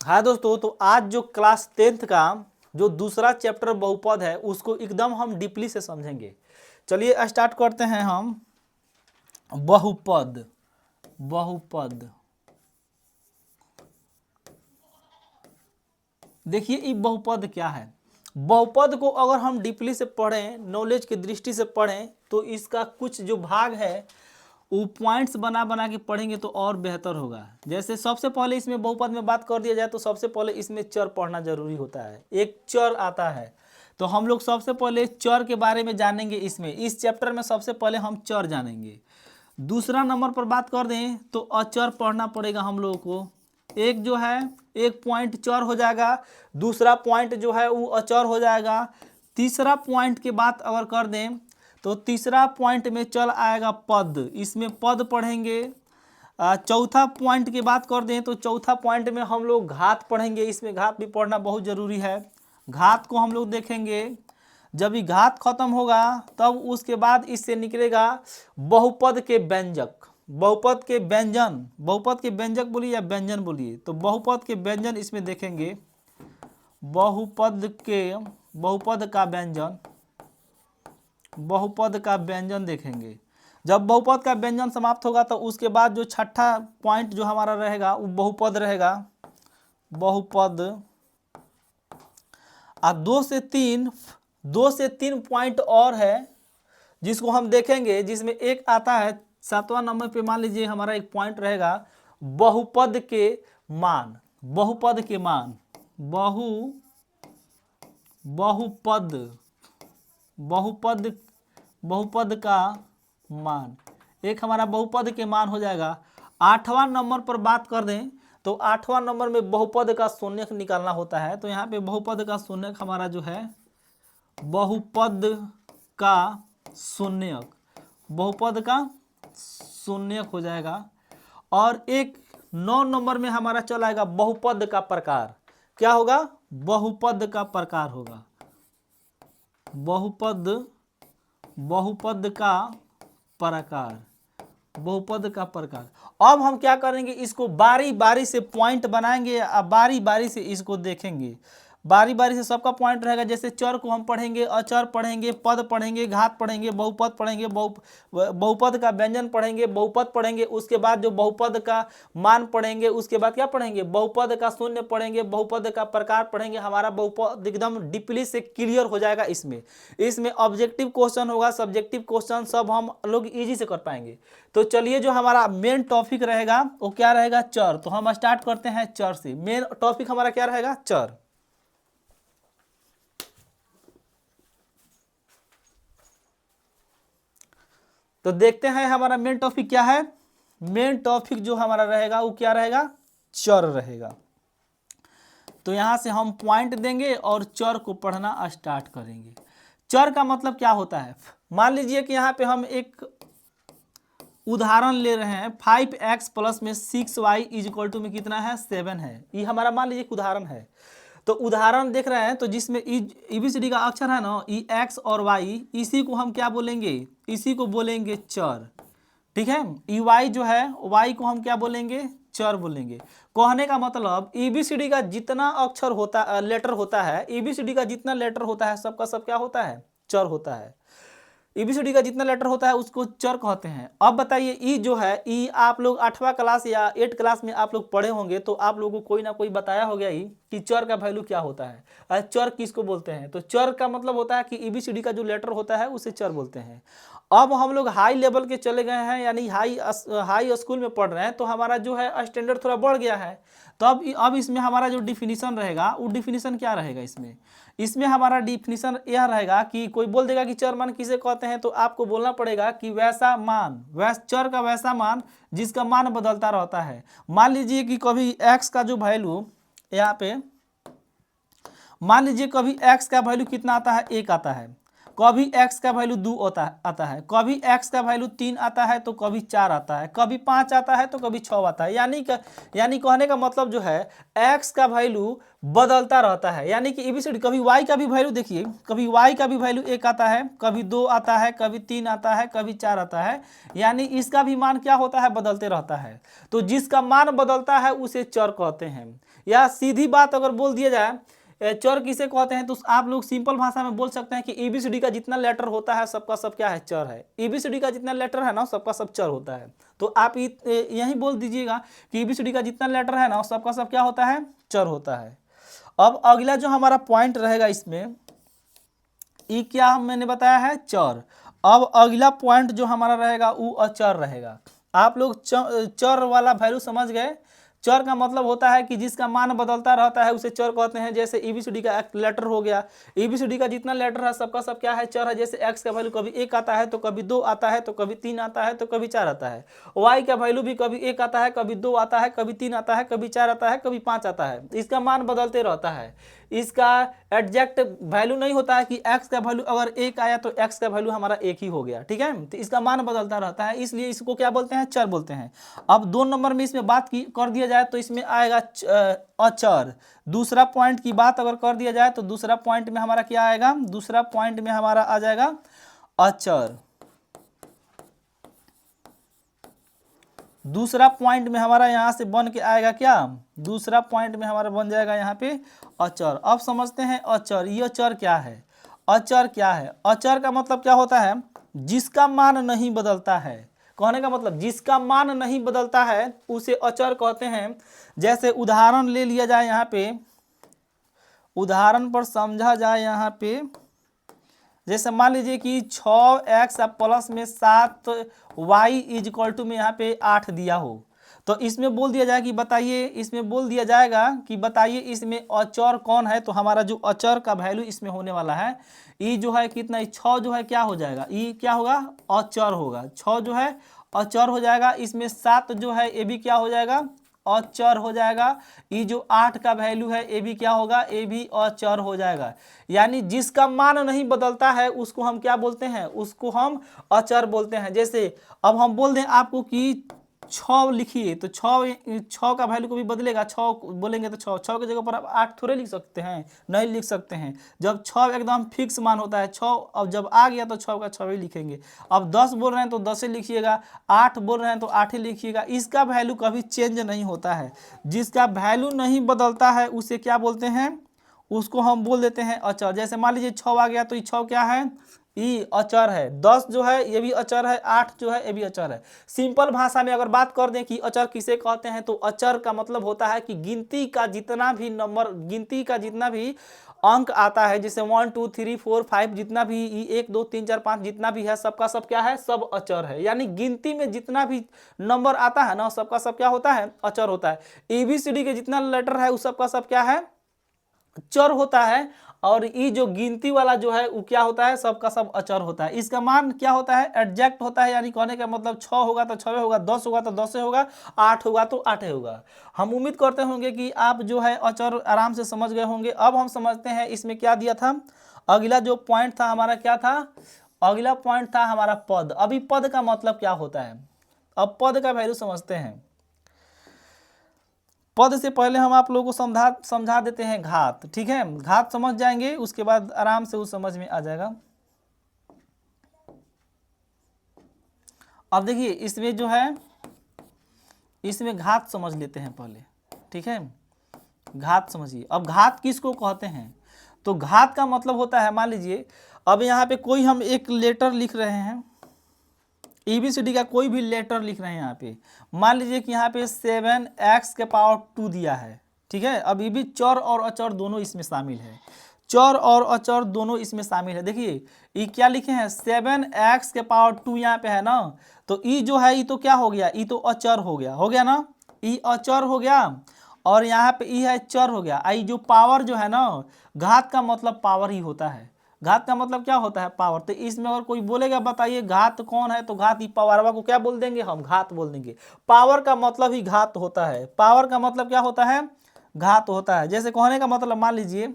हाँ दोस्तों, तो आज जो क्लास 10th का जो दूसरा चैप्टर बहुपद है उसको एकदम हम डीपली से समझेंगे। चलिए स्टार्ट करते हैं हम। बहुपद, बहुपद देखिए ये बहुपद क्या है। बहुपद को अगर हम डीपली से पढ़ें, नॉलेज की दृष्टि से पढ़ें, तो इसका कुछ जो भाग है वो पॉइंट्स बना बना के पढ़ेंगे तो और बेहतर होगा। जैसे सबसे पहले इसमें बहुपद में बात कर दिया जाए तो सबसे पहले इसमें चर पढ़ना जरूरी होता है। एक चर आता है तो हम लोग सबसे पहले चर के बारे में जानेंगे। इसमें इस चैप्टर में सबसे पहले हम चर जानेंगे। दूसरा नंबर पर बात कर दें तो अचर पढ़ना पड़ेगा हम लोगों को। एक जो है एक पॉइंट चर हो जाएगा, दूसरा पॉइंट जो है वो अचर हो जाएगा। तीसरा पॉइंट की बात अगर कर दें तो तीसरा पॉइंट में चल आएगा पद, इसमें पद पढ़ेंगे। चौथा पॉइंट की बात कर दें तो चौथा पॉइंट में हम लोग घात पढ़ेंगे। इसमें घात भी पढ़ना बहुत ज़रूरी है। घात को हम लोग देखेंगे। जब ये घात खत्म होगा तब उसके बाद इससे निकलेगा बहुपद के व्यंजक, बहुपद के व्यंजन। बहुपद के व्यंजक बोलिए या व्यंजन बोलिए, तो बहुपद के व्यंजन इसमें देखेंगे। बहुपद का व्यंजन, बहुपद का व्यंजन देखेंगे। जब बहुपद का व्यंजन समाप्त होगा तो उसके बाद जो छठा पॉइंट जो हमारा रहेगा वो बहुपद रहेगा। बहुपद दो से तीन पॉइंट और है जिसको हम देखेंगे, जिसमें एक आता है 7वां नंबर पे। मान लीजिए हमारा एक पॉइंट रहेगा बहुपद के मान। बहुपद के मान, बहुपद का मान, एक हमारा बहुपद के मान हो जाएगा। 8वां नंबर पर बात कर दें तो 8वां नंबर में बहुपद का शून्यक निकालना होता है। तो यहाँ पे बहुपद का शून्यक हमारा जो है बहुपद का शून्यक, बहुपद का शून्यक हो जाएगा। और एक 9 नंबर में हमारा चल आएगा बहुपद का प्रकार। क्या होगा? बहुपद का प्रकार होगा। बहुपद का प्रकार, बहुपद का प्रकार। अब हम क्या करेंगे, इसको बारी बारी से पॉइंट बनाएंगे, बारी बारी से इसको देखेंगे। बारी बारी से सबका पॉइंट रहेगा। जैसे चर को हम पढ़ेंगे, अचर पढ़ेंगे, पद पढ़ेंगे, घात पढ़ेंगे, बहुपद पढ़ेंगे, बहुपद का व्यंजन पढ़ेंगे, बहुपद पढ़ेंगे। उसके बाद जो बहुपद का मान पढ़ेंगे, उसके बाद क्या पढ़ेंगे, बहुपद का शून्य पढ़ेंगे, बहुपद का प्रकार पढ़ेंगे। हमारा बहुपद एकदम डीपली से क्लियर हो जाएगा। इसमें ऑब्जेक्टिव क्वेश्चन होगा, सब्जेक्टिव क्वेश्चन सब हम लोग इजी से कर पाएंगे। तो चलिए जो हमारा मेन टॉपिक रहेगा वो क्या रहेगा, चर। तो हम स्टार्ट करते हैं चर से। मेन टॉपिक हमारा क्या रहेगा, चर। तो देखते हैं हमारा मेन टॉपिक क्या है। मेन टॉपिक जो हमारा रहेगा वो क्या रहेगा, चर रहेगा। तो यहां से हम पॉइंट देंगे और चर को पढ़ना स्टार्ट करेंगे। चर का मतलब क्या होता है, मान लीजिए कि यहाँ पे हम एक उदाहरण ले रहे हैं। 5x प्लस में 6y इक्वल टू में कितना है, 7 है। ये हमारा मान लीजिए उदाहरण है। तो उदाहरण देख रहे हैं तो जिसमें ABCD का अक्षर है ना, ई एक्स और वाई, इसी को हम क्या बोलेंगे, इसी को बोलेंगे चर। ठीक है, ई वाई जो है, वाई को हम क्या बोलेंगे, चर बोलेंगे। कहने का मतलब ABCD का जितना अक्षर होता लेटर होता है, ABCD का जितना लेटर होता है सबका सब क्या होता है, चर होता है। ABCD का जितना लेटर होता है उसको चर कहते हैं। अब बताइए ई जो है, ई आप लोग 8वां क्लास या 8 क्लास में आप लोग पढ़े होंगे तो आप लोगों को कोई ना कोई बताया हो गया ही कि चर का वैल्यू क्या होता है, चर किसको बोलते हैं। तो चर का मतलब होता है कि ABCD का जो लेटर होता है उसे चर बोलते हैं। अब हम लोग हाई लेवल के चले गए हैं, यानी हाई स्कूल में पढ़ रहे हैं, तो हमारा जो है स्टैंडर्ड थोड़ा बढ़ गया है। तो अब इसमें हमारा जो डिफिनीशन रहेगा वो डिफिनीशन क्या रहेगा, इसमें हमारा डिफिनीशन यह रहेगा कि कोई बोल देगा कि चर मान किसे कहते हैं, तो आपको बोलना पड़ेगा कि वैसा मान, चर का वैसा मान जिसका मान बदलता रहता है। मान लीजिए कि कभी x का जो वैल्यू यहाँ पे, मान लीजिए कभी x का वैल्यू कितना आता है, 1 आता है। कभी x का वैल्यू 2 आता है, कभी x का वैल्यू 3 आता है तो कभी 4 आता है, कभी 5 आता है तो कभी 6 आता है। यानी कहने का मतलब जो है x का वैल्यू बदलता रहता है। यानी कि एबीसीडी कभी y का भी वैल्यू देखिए, कभी y का भी वैल्यू 1 आता है, कभी 2 आता है, कभी 3 आता है, कभी 4 आता है। यानी इसका भी मान क्या होता है, बदलते रहता है। तो जिसका मान बदलता है उसे चर कहते हैं। या सीधी बात अगर बोल दिया जाए चर किसे कहते हैं, तो आप लोग सिंपल भाषा में बोल सकते हैं कि एबीसीडी का जितना लेटर होता है सबका सब क्या है, चर है। एबीसीडी का जितना लेटर है ना सबका सब चर होता है। तो आप यही बोल दीजिएगा कि एबीसीडी का जितना लेटर है ना सबका सब क्या होता है, चर होता है। अब अगला जो हमारा पॉइंट रहेगा इसमें, ई क्या मैंने बताया है, चर। अब अगला पॉइंट जो हमारा रहेगा वो अचर रहेगा। आप लोग चर वाला वैल्यू समझ गए। चर का मतलब होता है कि जिसका मान बदलता रहता है उसे चर कहते हैं। जैसे एबीसीडी का एक लेटर हो गया, एबीसीडी का जितना लेटर है सबका सब क्या है, चर है। जैसे एक्स का वैल्यू कभी 1 आता है तो कभी 2 आता है तो कभी 3 आता है तो कभी 4 आता है। वाई का वैल्यू भी कभी 1 आता है, कभी 2 आता है, कभी 3 आता है, कभी 4 आता है, कभी 5 आता है। इसका मान बदलते रहता है। इसका एग्जैक्ट वैल्यू नहीं होता है कि x का वैल्यू अगर 1 आया तो x का वैल्यू हमारा 1 ही हो गया, ठीक है। तो इसका मान बदलता रहता है, इसलिए इसको क्या बोलते हैं, चर बोलते हैं। अब 2 नंबर में इसमें बात की कर दिया जाए तो इसमें आएगा अचर। दूसरा पॉइंट की बात अगर कर दिया जाए तो दूसरा पॉइंट में हमारा क्या आएगा, दूसरा पॉइंट में हमारा आ जाएगा अचर। दूसरा पॉइंट में हमारा यहाँ से बन के आएगा क्या, दूसरा पॉइंट में हमारा बन जाएगा यहाँ पे अचर। अब समझते हैं अचर, ये अचर क्या है। अचर क्या है, अचर का मतलब क्या होता है, जिसका मान नहीं बदलता है। कहने का मतलब जिसका मान नहीं बदलता है उसे अचर कहते हैं। जैसे उदाहरण ले लिया जाए, यहाँ पे उदाहरण पर समझा जाए। यहाँ पे जैसे मान लीजिए कि 6x प्लस में 7y इज इक्वल टू में यहाँ पे 8 दिया हो, तो इसमें बोल दिया जाए कि बताइए, इसमें बोल दिया जाएगा कि बताइए इसमें अचर कौन है। तो हमारा जो अचर का वैल्यू इसमें होने वाला है, ई जो है कितना, 6 जो है क्या हो जाएगा, ई क्या होगा, अचर होगा। 6 जो है अचर हो जाएगा। इसमें 7 जो है ये भी क्या हो जाएगा, अचर हो जाएगा। ये जो 8 का वैल्यू है ये भी क्या होगा, ये भी अचर हो जाएगा। यानी जिसका मान नहीं बदलता है उसको हम क्या बोलते हैं, उसको हम अचर बोलते हैं। जैसे अब हम बोल दें आपको कि 6 लिखिए, तो 6 का वैल्यू कभी बदलेगा, 6 बोलेंगे तो 6 की जगह पर आप 8 थोड़े लिख सकते हैं, नहीं लिख सकते हैं। जब 6 एकदम फिक्स मान होता है 6, अब जब आ गया तो 6 का 6 ही लिखेंगे। अब 10 बोल रहे हैं तो 10 ही लिखिएगा, 8 बोल रहे हैं तो 8 ही लिखिएगा। इसका वैल्यू कभी चेंज नहीं होता है। जिसका वैल्यू नहीं बदलता है उसे क्या बोलते हैं, उसको हम बोल देते हैं अचर। जैसे मान लीजिए 6 आ गया तो ये 6 क्या है, ई अचर है। 10 जो है ये भी अचर है, 8 जो है ये भी अचर है। सिंपल भाषा में अगर बात कर दें कि अचर किसे कहते हैं, तो अचर का मतलब होता है कि गिनती का जितना भी नंबर, गिनती का जितना भी अंक आता है, जैसे 1 2 3 4 5 जितना भी 1 2 3 4 5 जितना भी है सबका सब क्या है, सब अचर है। यानी गिनती में जितना भी नंबर आता है ना सबका सब क्या होता है, अचर होता है। एबीसीडी के जितना लेटर है उस सबका सब क्या है, चर होता है। और ये जो गिनती वाला जो है वो क्या होता है, सबका सब अचर होता है। इसका मान क्या होता है, एडजैक्ट होता है। यानी कहने का मतलब 6 होगा तो 6 होगा, 10 होगा तो 10 होगा, 8 होगा तो 8 होगा। हम उम्मीद करते होंगे कि आप जो है अचर आराम से समझ गए होंगे। अब हम समझते हैं इसमें क्या दिया था। अगला जो पॉइंट था हमारा क्या था, अगला पॉइंट था हमारा पद। अभी पद का मतलब क्या होता है, अब पद का वैल्यू समझते हैं। पद से पहले हम आप लोगों को समझा देते हैं घात, ठीक है। घात समझ जाएंगे उसके बाद आराम से वो समझ में आ जाएगा। अब देखिए इसमें जो है, इसमें घात समझ लेते हैं पहले, ठीक है। घात समझिए। अब घात किसको कहते हैं, तो घात का मतलब होता है, मान लीजिए अब यहाँ पे कोई हम एक लेटर लिख रहे हैं, एबीसीडी का कोई भी लेटर लिख रहे हैं यहाँ पे। मान लीजिए कि यहाँ पे 7x⁴ दिया है, ठीक है। अब ये भी चर और अचर दोनों इसमें शामिल है, चर और अचर दोनों इसमें शामिल है। देखिए ये क्या लिखे हैं, 7x⁴ यहाँ पे है ना, तो ई जो है ये तो क्या हो गया, ये तो अचर हो गया ना, ई अचर हो गया। और यहाँ पे ई है चर हो गया। आई जो पावर जो है ना, घात का मतलब पावर ही होता है। घात का मतलब क्या होता है, पावर। तो इसमें अगर कोई बोलेगा बताइए घात कौन है, तो घात ही पावरवा को क्या बोल देंगे, हम घात बोल देंगे। पावर का मतलब ही घात होता है, पावर का मतलब क्या होता है, घात होता है। जैसे कहने का मतलब मान लीजिए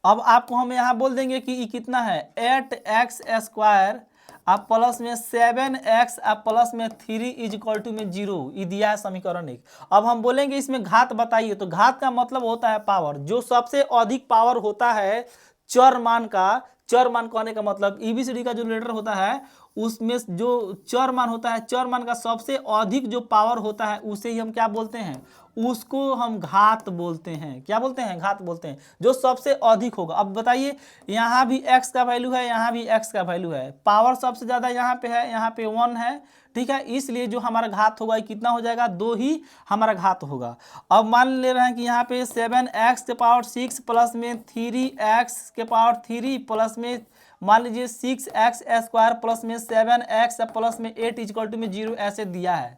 अब आपको हम यहाँ बोल देंगे कि ये कितना है 8x² अब प्लस में 7x अब प्लस में 3 इज इक्वल टू में 0, ये दिया है समीकरण 1। अब हम बोलेंगे इसमें घात बताइए, तो घात का मतलब होता है पावर, जो सबसे अधिक पावर होता है चर मान का। चर मान कहने का मतलब ईबीसीडी का जो लेटर होता है उसमें जो चर मान होता है, चर मान का सबसे अधिक जो पावर होता है उसे ही हम क्या बोलते हैं, उसको हम घात बोलते हैं। क्या बोलते हैं? घात बोलते हैं, जो सबसे अधिक होगा। अब बताइए यहाँ भी x का वैल्यू है, यहाँ भी x का वैल्यू है, पावर सबसे ज़्यादा यहाँ पे है, यहाँ पे 1 है, ठीक है। इसलिए जो हमारा घात होगा कितना हो जाएगा, 2 ही हमारा घात होगा। अब मान ले रहे हैं कि यहाँ पे 7x के पावर 6 प्लस में 3x के पावर 3 प्लस में मान लीजिए 6x² प्लस में 7x प्लस में 8 इक्वल टू में 0 ऐसे दिया है,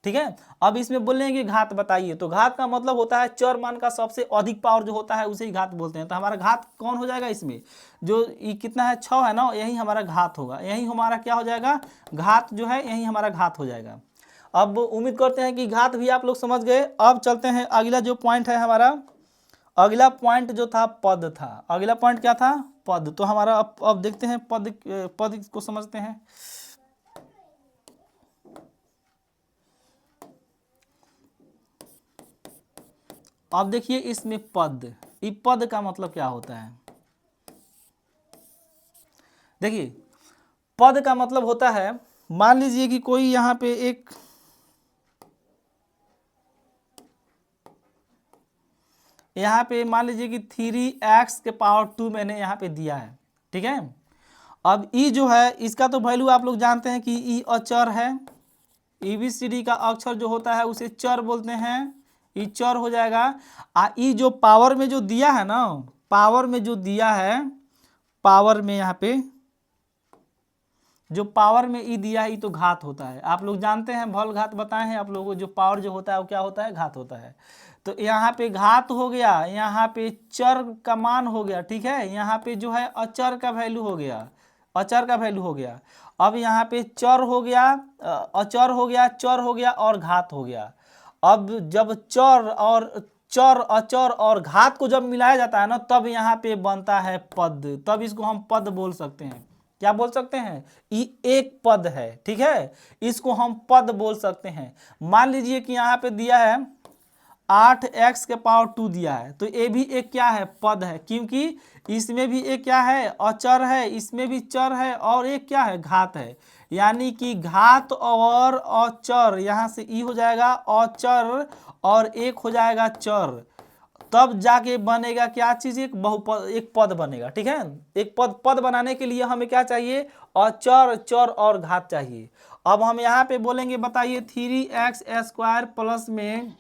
ठीक है। अब इसमें बोलेंगे घात बताइए, तो घात का मतलब होता है चर मान का सबसे अधिक पावर जो होता है उसे ही घात बोलते हैं। तो हमारा घात कौन हो जाएगा इसमें, जो ये कितना है 6 है ना, यही हमारा घात होगा, यही हमारा क्या हो जाएगा, घात जो है यही हमारा घात हो जाएगा। अब उम्मीद करते हैं कि घात भी आप लोग समझ गए। अब चलते हैं अगला जो पॉइंट है हमारा, अगला पॉइंट जो था पद था। अगला पॉइंट क्या था, पद। तो हमारा अब देखते हैं पद को समझते हैं। अब देखिए इसमें पद, ये पद का मतलब क्या होता है। देखिए पद का मतलब होता है, मान लीजिए कि कोई यहाँ पे एक यहाँ पे मान लीजिए कि 3x के पावर 2 मैंने यहाँ पे दिया है, ठीक है। अब ई जो है इसका तो वैल्यू आप लोग जानते हैं कि ई अचर है, ईबीसीडी का अक्षर जो होता है उसे चर बोलते हैं, ई चर हो जाएगा। ई जो पावर में जो दिया है ना, पावर में जो दिया है, पावर में यहाँ पे जो पावर में ई दिया है, ई तो घात होता है। आप लोग जानते हैं, भल घात बताए हैं आप लोगों को, जो पावर जो होता है वो क्या होता है, घात होता है। तो यहाँ पे घात हो गया, यहाँ पे चर का मान हो गया, ठीक है। यहाँ पे जो है अचर का वैल्यू हो गया, अचर का वैल्यू हो गया। अब यहाँ पे चर हो गया, अचर हो गया, चर हो गया और घात हो गया। अब जब चर अचर और घात को जब मिलाया जाता है ना, तब यहाँ पे बनता है पद, तब इसको हम पद बोल सकते हैं। क्या बोल सकते हैं, ये एक पद है, ठीक है, इसको हम पद बोल सकते हैं। मान लीजिए कि यहाँ पे दिया है 8x के पावर 2 दिया है, तो ये भी एक क्या है, पद है, क्योंकि इसमें भी एक क्या है, अचर है, इसमें भी चर है और एक क्या है, घात है। यानी कि घात और अचर, यहाँ से ई हो जाएगा अचर और एक हो जाएगा चर, तब जाके बनेगा क्या चीज, एक बहुपद, एक पद बनेगा, ठीक है। एक पद बनाने के लिए हमें क्या चाहिए, अचर, चर और घात चाहिए। अब हम यहाँ पे बोलेंगे बताइए 3x² प्लस में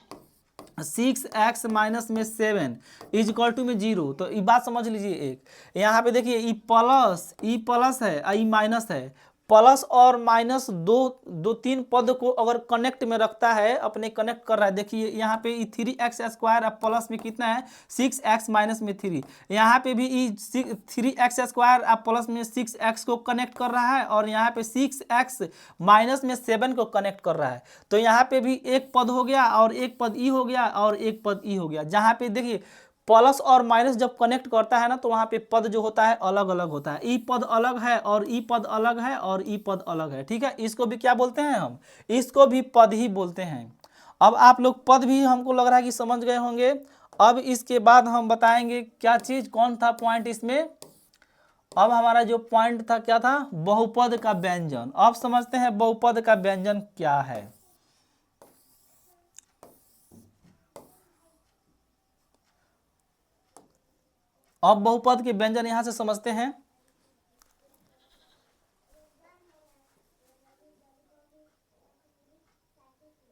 6x माइनस में 7 इज इक्वल टू में 0। तो ये बात समझ लीजिए, एक यहाँ पे देखिए ई प्लस है, ई माइनस है, प्लस और माइनस दो तीन पद को अगर कनेक्ट में रखता है, अपने कनेक्ट कर रहा है। देखिए यहाँ पे ई 3x² अब प्लस में कितना है 6x माइनस में 3, यहाँ पे भी ई 3x² अब प्लस में 6x को कनेक्ट कर रहा है और यहाँ पे 6x माइनस में 7 को कनेक्ट कर रहा है। तो यहाँ पे भी एक पद हो गया और एक पद ई हो गया और एक पद ई हो गया। जहाँ पे देखिए प्लस और माइनस जब कनेक्ट करता है ना, तो वहाँ पे पद जो होता है अलग अलग होता है, ई पद अलग है और ई पद अलग है और ई पद अलग है, ठीक है। इसको भी क्या बोलते हैं हम, इसको भी पद ही बोलते हैं। अब आप लोग पद भी हमको लग रहा है कि समझ गए होंगे। अब इसके बाद हम बताएंगे क्या चीज, कौन था पॉइंट इसमें। अब हमारा जो पॉइंट था क्या था, बहुपद का व्यंजन। अब समझते हैं बहुपद का व्यंजन क्या है। अब बहुपद के व्यंजन यहां से समझते हैं।